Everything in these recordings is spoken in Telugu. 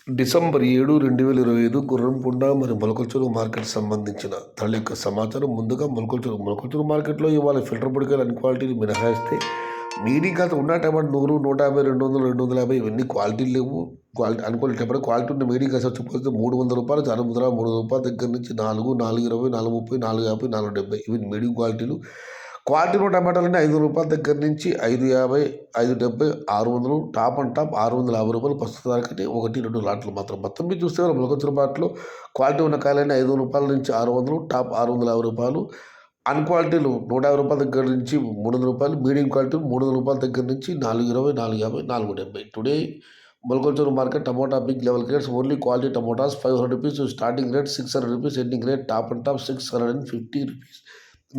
డిసెంబర్ 7, 2025 గుర్రంపుండ మరియు మొలకల్చూరు మార్కెట్ సంబంధించిన ధరల యొక్క సమాచారం. ముందుగా మొలకల్చూరు మార్కెట్లో ఇవాళ ఫిల్టర్ పొడికాయలు అన్ని క్వాలిటీలు మినహాయిస్తే మీడియం కాదు ఉన్న టమాటా 100, 150, 200, 250 ఇవన్నీ క్వాలిటీలు లేవు. అనుకోని టమాటా క్వాలిటీ ఉన్న మీడియం కాసి వచ్చిపోతే రూ. 300 చారుముద్ర రూ. 3 దగ్గర నుంచి 4, 420, 430, 450, 470 ఇవి మీడియం క్వాలిటీలు. క్వాలిటీ ఉన్న టమాటాలన్నీ రూ. 500 దగ్గర నుంచి 550, 570, 600, టాప్ అండ్ టాప్ రూ. 650 ప్రస్తుత ధరకటి 1-2 లాట్లు మాత్రం. మొత్తం మీరు చూస్తే మొలకొచ్చిన బాట్లో క్వాలిటీ ఉన్న కాయలన్నీ రూ. 500 నుంచి 600, టాప్ రూ. 650. అన్క్వాలిటీలు రూ. 150 దగ్గర నుంచి 300, మీడియం క్వాలిటీ రూ. 300 దగ్గర నుంచి 420, 450, 470. Today Mulakalacheruvu market tomato big level grades only quality tomatoes ₹500 starting rate, ₹600 ending rate, top and top ₹650.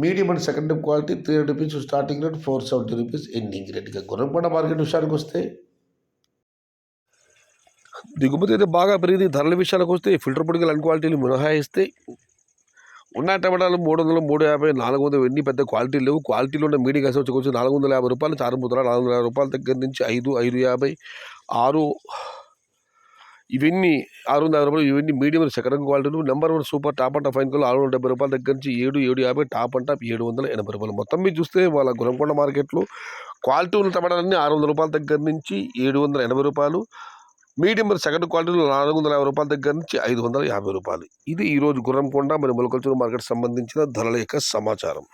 Medium and second quality ₹300 starting rate, ₹470 ending rate. ఇక గుర్రంకొండ మార్కెట్ విషయానికి వస్తే దిగుమతి అయితే బాగా పెరిగింది. ధరల విషయానికి వస్తే ఫిల్టర్ పొడికలు అన్ని క్వాలిటీలు మినహాయిస్తే ఉన్న టమాటాలు 300, 350, 400 ఎన్ని పెద్ద క్వాలిటీ లేవు. క్వాలిటీలో ఉన్న మీడియం కాసి వచ్చి ₹450, చారుముద్ర ₹450 దగ్గర నుంచి 5, 550, 6 ఇవన్నీ ₹650 ఇవన్నీ మీడియం సెకండ్ క్వాలిటీలు. Number 1 super top and fine quality ₹670 దగ్గర నుంచి 7, 750, టాప్ అండ్ టాప్ ₹780. మొత్తం మీరు చూస్తే వాళ్ళ గురంకొండ మార్కెట్లో క్వాలిటీ ఉన్న టమాటాలన్నీ ₹600 దగ్గర నుంచి ₹780, మీడియం సెకండ్ క్వాలిటీలో ₹450 దగ్గర నుంచి ₹550. ఇది ఈరోజు గుర్రంకొండ మరియు మొలకల్చూరు మార్కెట్ సంబంధించిన ధరల యొక్క సమాచారం.